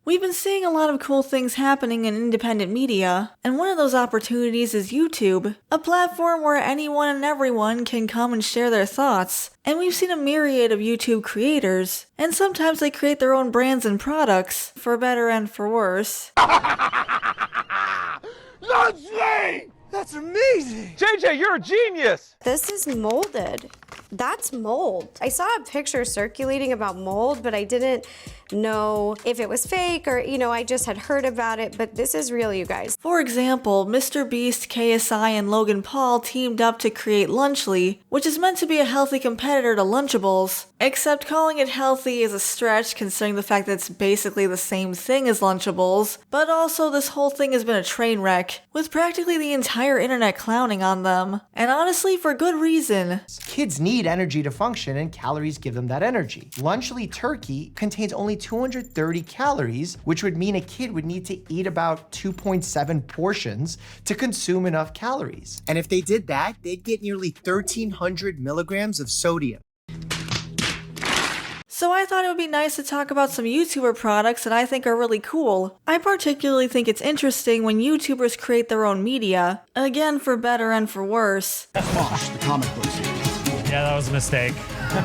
We've been seeing a lot of cool things happening in independent media, and one of those opportunities is YouTube, a platform where anyone and everyone can come and share their thoughts. And we've seen a myriad of YouTube creators, and sometimes they create their own brands and products, for better and for worse. Lunchling! That's amazing! JJ, you're a genius! This is molded. That's mold. I saw a picture circulating about mold, but I didn't know if it was fake or, I just had heard about it, but this is real, you guys. For example, Mr. Beast, KSI, and Logan Paul teamed up to create Lunchly, which is meant to be a healthy competitor to Lunchables, except calling it healthy is a stretch considering the fact that it's basically the same thing as Lunchables, but also this whole thing has been a train wreck, with practically the entire internet clowning on them, and honestly for good reason. Kids need energy to function, and calories give them that energy. Lunchly turkey contains only 230 calories, which would mean a kid would need to eat about 2.7 portions to consume enough calories. And if they did that, they'd get nearly 1,300 milligrams of sodium. So I thought it would be nice to talk about some YouTuber products that I think are really cool. I particularly think it's interesting when YouTubers create their own media, again for better and for worse. Bosh, the comic book series. Yeah, that was a mistake.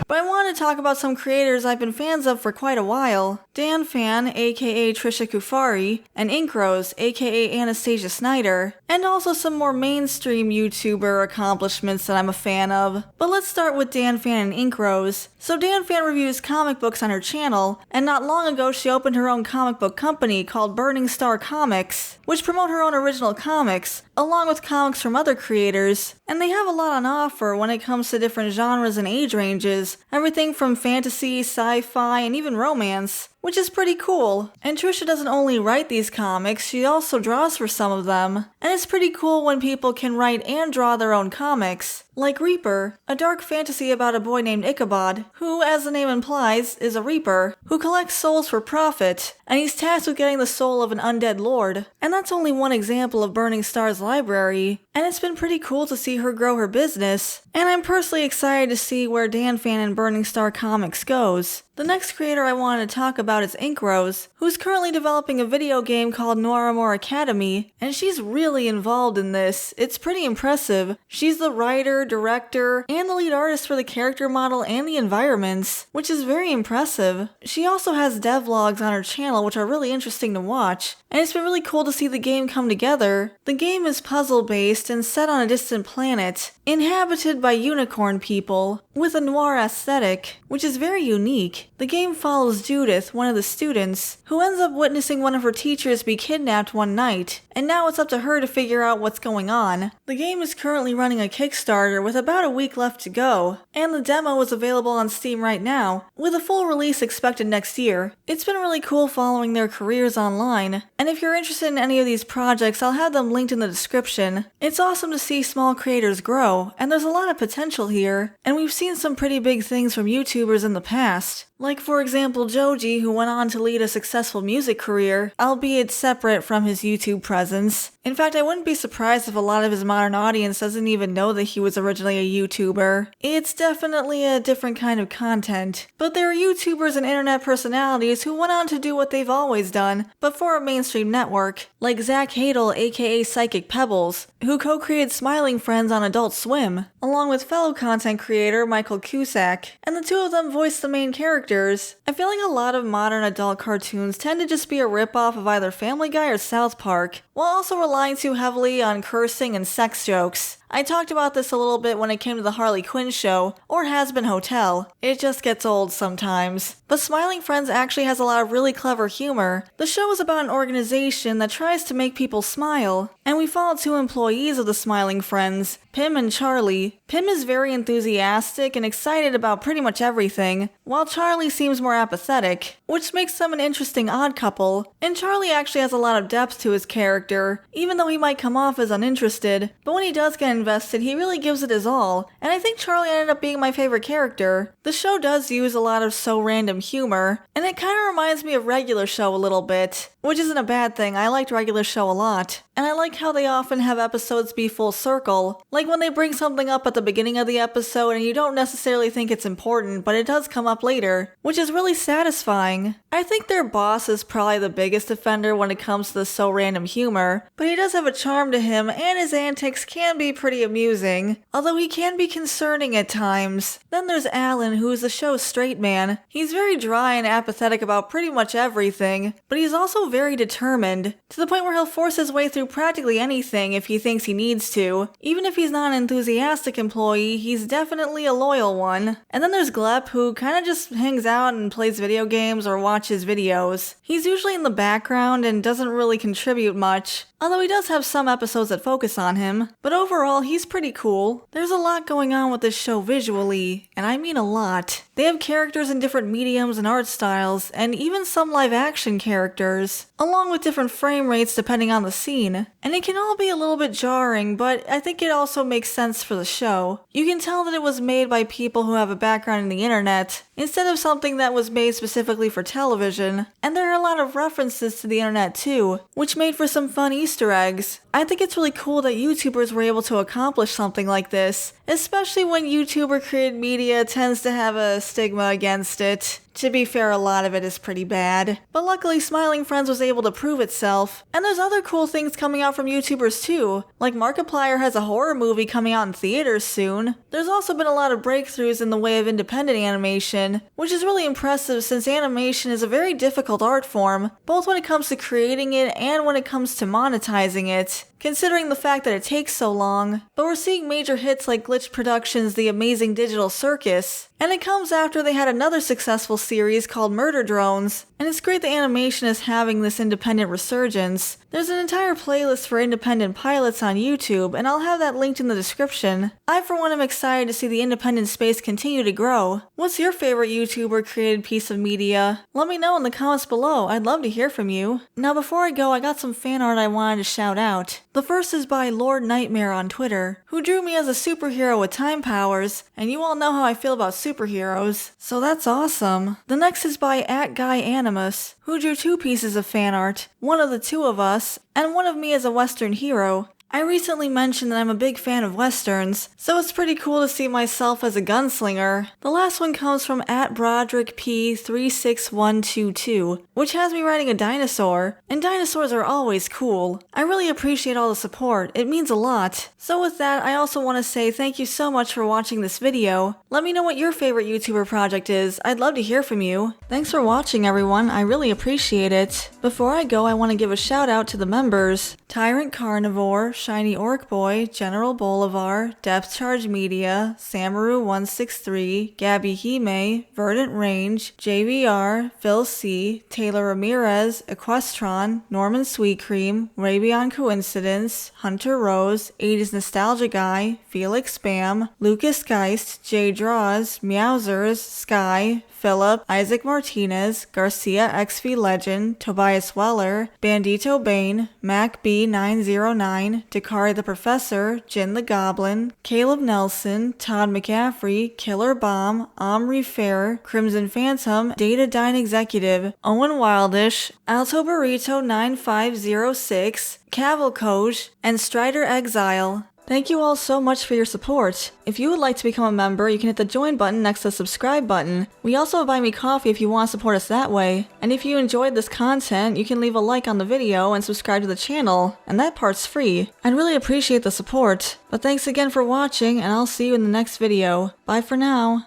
But I want to talk about some creators I've been fans of for quite a while. Dannphan, aka Trisha Kufari, and Inkrose, aka Anastasia Snyder, and also some more mainstream YouTuber accomplishments that I'm a fan of. But let's start with Dannphan and Inkrose. So Dannphan reviews comic books on her channel, and not long ago she opened her own comic book company called Burning Star Comics, which promote her own original comics, along with comics from other creators, and they have a lot on offer when it comes to different genres and age ranges, everything from fantasy, sci-fi, and even romance, which is pretty cool. And Trisha doesn't only write these comics, she also draws for some of them, and it's pretty cool when people can write and draw their own comics. Like Reaper, a dark fantasy about a boy named Ichabod, who, as the name implies, is a reaper, who collects souls for profit, and he's tasked with getting the soul of an undead lord. And that's only one example of Burning Star's library, and it's been pretty cool to see her grow her business, and I'm personally excited to see where Dannphan and Burning Star Comics goes. The next creator I wanted to talk about is Inkrose, who's currently developing a video game called Noramore Academy, and she's really involved in this. It's pretty impressive. She's the writer, director, and the lead artist for the character model and the environments, which is very impressive. She also has devlogs on her channel which are really interesting to watch, and it's been really cool to see the game come together. The game is puzzle-based and set on a distant planet, inhabited by unicorn people, with a noir aesthetic, which is very unique. The game follows Judith, one of the students, who ends up witnessing one of her teachers be kidnapped one night, and now it's up to her to figure out what's going on. The game is currently running a Kickstarter with about a week left to go, and the demo is available on Steam right now, with a full release expected next year. It's been really cool following their careers online, and if you're interested in any of these projects, I'll have them linked in the description. It's awesome to see small creators grow, and there's a lot of potential here, and we've seen some pretty big things from YouTubers in the past. Like for example Joji, who went on to lead a successful music career, albeit separate from his YouTube presence. In fact, I wouldn't be surprised if a lot of his modern audience doesn't even know that he was originally a YouTuber. It's definitely a different kind of content. But there are YouTubers and internet personalities who went on to do what they've always done, but for a mainstream network, like Zach Hadel, aka Psychic Pebbles, who co-created Smiling Friends on Adult Swim, along with fellow content creator Michael Cusack, and the two of them voiced the main characters. I feel like a lot of modern adult cartoons tend to just be a ripoff of either Family Guy or South Park, while also relying too heavily on cursing and sex jokes. I talked about this a little bit when it came to the Harley Quinn show, or Has-Been Hotel. It just gets old sometimes. But Smiling Friends actually has a lot of really clever humor. The show is about an organization that tries to make people smile, and we follow two employees of the Smiling Friends, Pim and Charlie. Pim is very enthusiastic and excited about pretty much everything, while Charlie seems more apathetic, which makes them an interesting odd couple. And Charlie actually has a lot of depth to his character, even though he might come off as uninterested. But when he does get invested, he really gives it his all, and I think Charlie ended up being my favorite character. The show does use a lot of so random humor, and it kind of reminds me of Regular Show a little bit, which isn't a bad thing. I liked Regular Show a lot. and I like how they often have episodes be full circle, like when they bring something up at the beginning of the episode and you don't necessarily think it's important, but it does come up later, which is really satisfying. I think their boss is probably the biggest offender when it comes to the so random humor, but he does have a charm to him and his antics can be pretty amusing, although he can be concerning at times. Then there's Alan, who is the show's straight man. He's very dry and apathetic about pretty much everything, but he's also very determined, to the point where he'll force his way through practically anything if he thinks he needs to. Even if he's not an enthusiastic employee, he's definitely a loyal one. And then there's Glep, who kinda just hangs out and plays video games or watches videos. He's usually in the background and doesn't really contribute much, although he does have some episodes that focus on him, but overall he's pretty cool. There's a lot going on with this show visually, and I mean a lot. They have characters in different mediums and art styles, and even some live action characters, along with different frame rates depending on the scene. And it can all be a little bit jarring, but I think it also makes sense for the show. You can tell that it was made by people who have a background in the internet, instead of something that was made specifically for television. And there are a lot of references to the internet too, which made for some fun Easter eggs. I think it's really cool that YouTubers were able to accomplish something like this, especially when YouTuber created media tends to have a stigma against it. To be fair, a lot of it is pretty bad, but luckily Smiling Friends was able to prove itself. And there's other cool things coming out from YouTubers too, like Markiplier has a horror movie coming out in theaters soon. There's also been a lot of breakthroughs in the way of independent animation, which is really impressive since animation is a very difficult art form, both when it comes to creating it and when it comes to monetizing it, considering the fact that it takes so long. But we're seeing major hits like Glitch Productions' The Amazing Digital Circus, and it comes after they had another successful series called Murder Drones, and it's great the animation is having this independent resurgence. There's an entire playlist for independent pilots on YouTube, and I'll have that linked in the description. I for one am excited to see the independent space continue to grow. What's your favorite YouTuber created piece of media? Let me know in the comments below, I'd love to hear from you. Now before I go, I got some fan art I wanted to shout out. The first is by Lord Nightmare on Twitter, who drew me as a superhero with time powers, and you all know how I feel about superheroes, so that's awesome. The next is by @GuyAnimus, who drew 2 pieces of fan art, one of the 2 of us, and one of me as a Western hero. I recently mentioned that I'm a big fan of Westerns, so it's pretty cool to see myself as a gunslinger. The last one comes from @BroderickP36122, which has me riding a dinosaur, and dinosaurs are always cool. I really appreciate all the support, it means a lot. So with that, I also want to say thank you so much for watching this video. Let me know what your favorite YouTuber project is, I'd love to hear from you. Thanks for watching everyone, I really appreciate it. Before I go, I want to give a shout out to the members: Tyrant Carnivore, Shiny Orc Boy, General Bolivar, Depth Charge Media, Samaru163, Gabby Hime, Verdant Range, JVR, Phil C, Taylor Ramirez, Equestron, Norman Sweet Cream, Rabion Coincidence, Hunter Rose, 80s Nostalgia Guy, Felix Spam, Lucas Geist, J Draws, Meowsers, Sky, Philip, Isaac Martinez, Garcia XV Legend, Tobias Weller, Bandito Bane, Mac B909, Dakari the Professor, Jin the Goblin, Caleb Nelson, Todd McCaffrey, Killer Bomb, Omri Fair, Crimson Phantom, Data Dine Executive, Owen Wildish, Alto Burrito 9506, Cavalcoj, and Strider Exile. Thank you all so much for your support. If you would like to become a member, you can hit the join button next to the subscribe button. We also have Buy Me Coffee if you want to support us that way. And if you enjoyed this content, you can leave a like on the video and subscribe to the channel, and that part's free. I'd really appreciate the support. But thanks again for watching, and I'll see you in the next video. Bye for now.